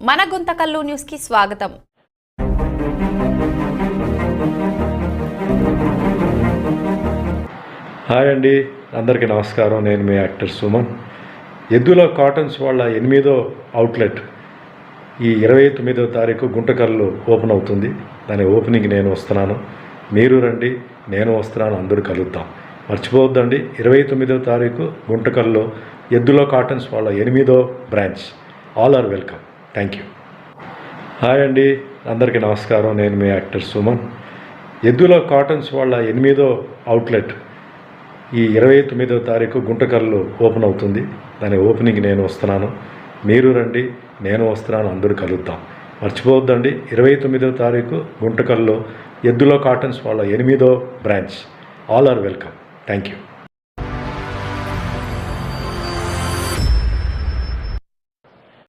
మన గుంతకల్లు న్యూస్ కి స్వాగతం. హాయ్ అండి, అందరికీ నమస్కారం. నేను మీ యాక్టర్ సుమన్. ఎద్దుల కాటన్స్ వాళ్ళ 8వ అవుట్లెట్ ఈ 29వ తారీఖు గుంటకల్లో ఓపెన్ అవుతుంది. దాని ఓపెనింగ్ నేను వస్తున్నాను, మీరు రండి, నేను వస్తున్నాను, అందరూ కలుద్దాం. మర్చిపోవద్దండి, 29వ తారీఖు గుంటకల్లో ఎద్దుల కాటన్స్ వాళ్ళ 8వ branch. All are welcome. Thank you. Hi అండి, అందరికీ నమస్కారం. నేను మీ యాక్టర్ సుమన్. ఎద్దుల కాటన్స్ వాళ్ళ 8వ అవుట్లెట్ ఈ 29వ తారీఖు గుంటకల్లో ఓపెన్ అవుతుంది. దాని ఓపెనింగ్ నేను వస్తున్నాను, మీరు రండి, నేను వస్తున్నాను, అందరూ కలుద్దాం. మర్చిపోవద్దండి, 29వ తారీఖు గుంటకల్లో ఎద్దుల కాటన్స్ వాళ్ళ 8వ branch. All are welcome. Thank you.